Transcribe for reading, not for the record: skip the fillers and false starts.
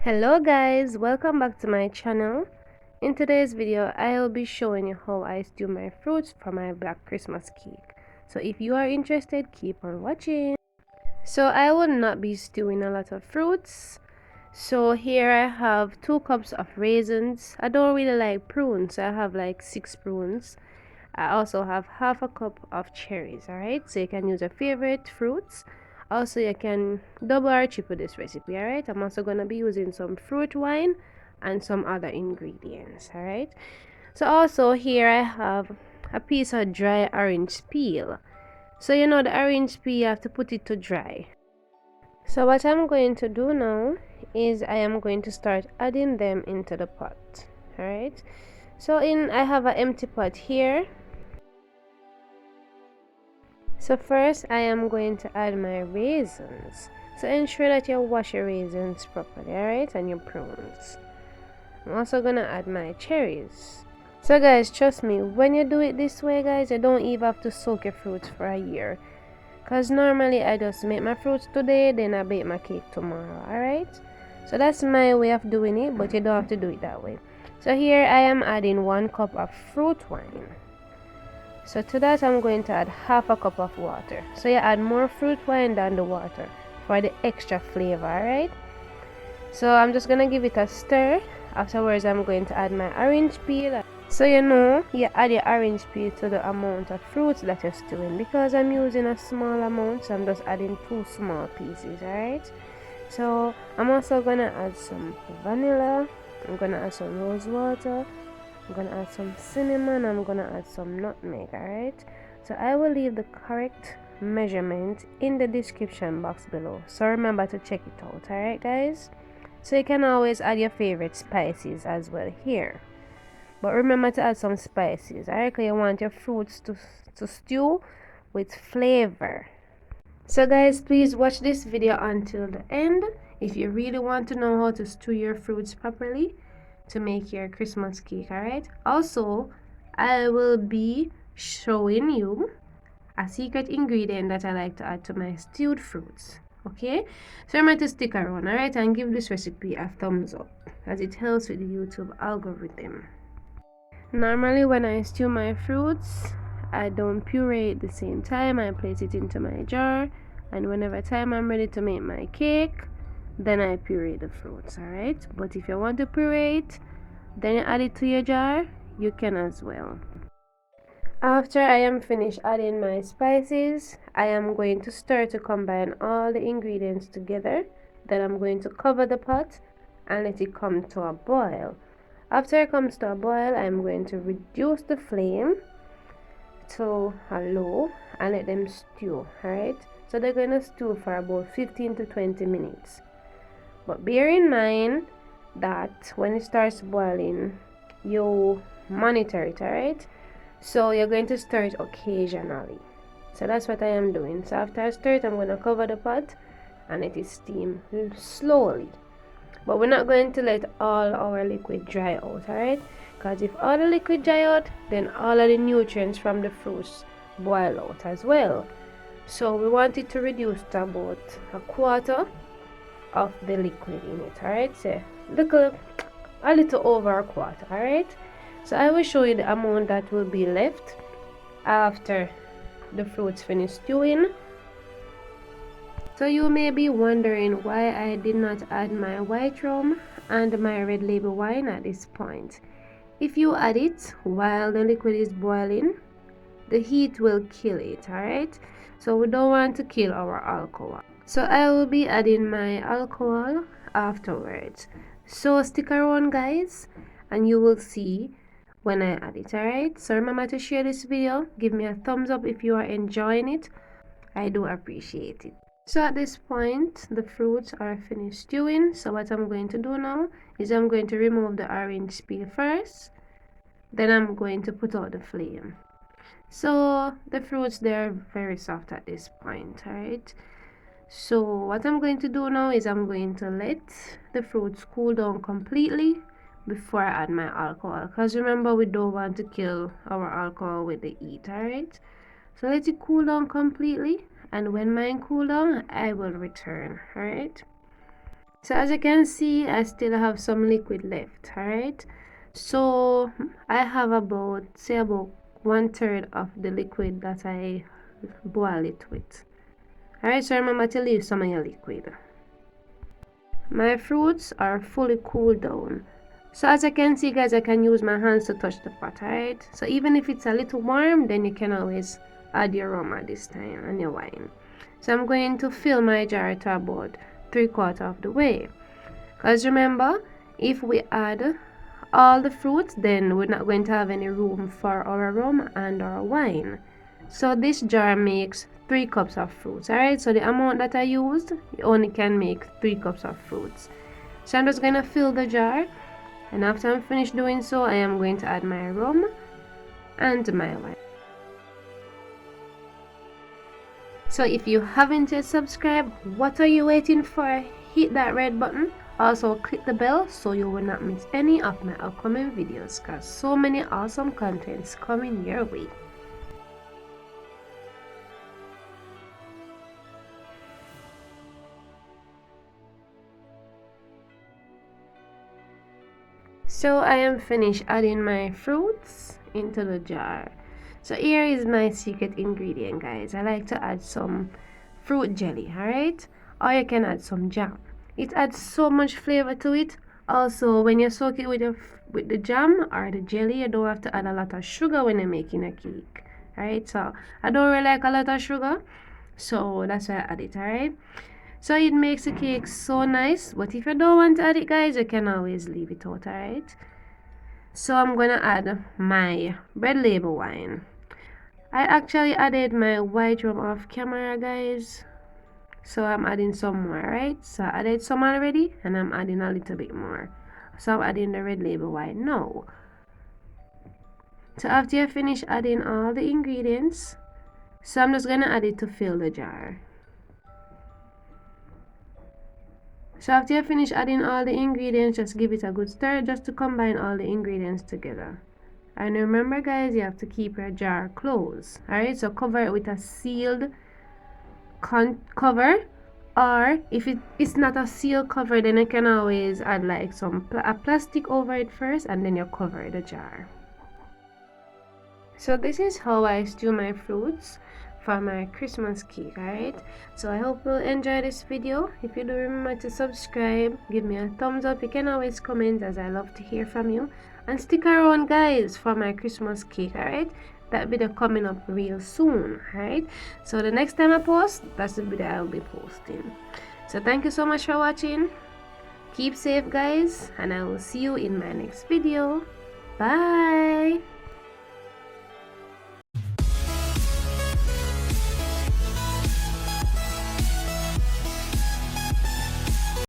Hello guys, welcome back to my channel. In today's video I will be showing you how I stew my fruits for my black Christmas cake. So if you are interested, keep on watching. So I will not be stewing a lot of fruits. So here I have 2 cups of raisins. I don't really like prunes, so I have like 6 prunes. I also have half a cup of cherries. Alright, so you can use your favorite fruits. Also you can double or triple this recipe. Alright, I'm also gonna be using some fruit wine and some other ingredients. Alright, so also here I have a piece of dry orange peel. So you know the orange peel, you have to put it to dry. So what I'm going to do now is I am going to start adding them into the pot. Alright, so I have an empty pot here. So first I am going to add my raisins. So ensure that you wash your raisins properly, alright, and your prunes. I'm also gonna add my cherries. So guys, trust me, when you do it this way guys, you don't even have to soak your fruits for a year. Cause normally I just make my fruits today, then I bake my cake tomorrow, alright? So that's my way of doing it, but you don't have to do it that way. So here I am adding 1 cup of fruit wine. So to that I'm going to add half a cup of water. So you add more fruit wine than the water for the extra flavor, alright? So I'm just gonna give it a stir. Afterwards I'm going to add my orange peel. So you know, you add your orange peel to the amount of fruits that you're stewing. Because I'm using a small amount, so I'm just adding 2 small pieces, alright? So I'm also gonna add some vanilla. I'm gonna add some rose water. I'm gonna add some cinnamon. I'm gonna add some nutmeg. Alright, so I will leave the correct measurement in the description box below, so remember to check it out. Alright guys, so you can always add your favorite spices as well here, but remember to add some spices, alright, because you want your fruits to stew with flavor. So guys, please watch this video until the end if you really want to know how to stew your fruits properly to make your Christmas cake. Alright, also I will be showing you a secret ingredient that I like to add to my stewed fruits. Okay, so remember to stick around, alright, and give this recipe a thumbs up as it helps with the YouTube algorithm. Normally when I stew my fruits, I don't puree at the same time. I place it into my jar, and whenever time I'm ready to make my cake, then I puree the fruits. Alright, but if you want to puree it, then you add it to your jar, you can as well. After I am finished adding my spices, I am going to stir to combine all the ingredients together. Then I'm going to cover the pot and let it come to a boil. After it comes to a boil, I'm going to reduce the flame to a low and let them stew. Alright, so they're going to stew for about 15 to 20 minutes. But bear in mind that when it starts boiling, you monitor it, alright? So you're going to stir it occasionally. So that's what I am doing. So after I stir it, I'm going to cover the pot and let it steam slowly. But we're not going to let all our liquid dry out, alright? Because if all the liquid dry out, then all of the nutrients from the fruits boil out as well. So we want it to reduce to about a quarter of the liquid in it. Alright, so a little over a quarter. Alright, so I will show you the amount that will be left after the fruits finish stewing. So you may be wondering why I did not add my white rum and my red label wine at this point. If you add it while the liquid is boiling, the heat will kill it. Alright, so we don't want to kill our alcohol. So I will be adding my alcohol afterwards. So stick around guys and you will see when I add it. Alright, so remember to share this video. Give me a thumbs up if you are enjoying it. I do appreciate it. So at this point the fruits are finished stewing. So what I'm going to do now is I'm going to remove the orange peel first. Then I'm going to put out the flame. So the fruits, they're very soft at this point. Alright, so what I'm going to do now is I'm going to let the fruits cool down completely before I add my alcohol, because remember we don't want to kill our alcohol with the heat. Alright, so let it cool down completely, and when mine cool down I will return. Alright, So as you can see, I still have some liquid left. Alright, so I have about, say, about 1/3 of the liquid that I boil it with. Alright, so remember to leave some of your liquid. My fruits are fully cooled down. So as you can see, guys, I can use my hands to touch the pot, right? So even if it's a little warm, then you can always add your rum at this time and your wine. So I'm going to fill my jar to about 3/4 of the way. Because remember, if we add all the fruits, then we're not going to have any room for our rum and our wine. So this jar makes 3 cups of fruits. Alright, so the amount that I used, you only can make 3 cups of fruits. So I'm just going to fill the jar, and after I'm finished doing so, I am going to add my rum and my wine. So if you haven't yet subscribed, what are you waiting for? Hit that red button. Also click the bell so you will not miss any of my upcoming videos, because so many awesome contents coming your way. So I am finished adding my fruits into the jar. So here is my secret ingredient, guys. I like to add some fruit jelly, alright? Or you can add some jam. It adds so much flavor to it. Also, when you soak it with the jam or the jelly, you don't have to add a lot of sugar when you're making a cake. Alright, so I don't really like a lot of sugar, so that's why I add it, alright? So it makes the cake so nice, but if you don't want to add it, guys, you can always leave it out, alright? So I'm gonna add my red label wine. I actually added my white rum off camera, guys. So I'm adding some more, right? So I added some already, and I'm adding a little bit more. So I'm adding the red label wine now. So after you finish adding all the ingredients, so I'm just gonna add it to fill the jar. So after you finish adding all the ingredients, just give it a good stir just to combine all the ingredients together. And remember, guys, you have to keep your jar closed. Alright, so cover it with a sealed cover, or if it's not a sealed cover, then you can always add like a plastic over it first, and then you cover the jar. So this is how I stew my fruits for my Christmas cake. Alright, so I hope you'll enjoy this video. If you do, remember to subscribe, give me a thumbs up. You can always comment, as I love to hear from you, and stick around, guys, for my Christmas cake. Alright, that video coming up real soon. Alright, so the next time I post, that's the video I'll be posting. So thank you so much for watching. Keep safe, guys, and I will see you in my next video. Bye.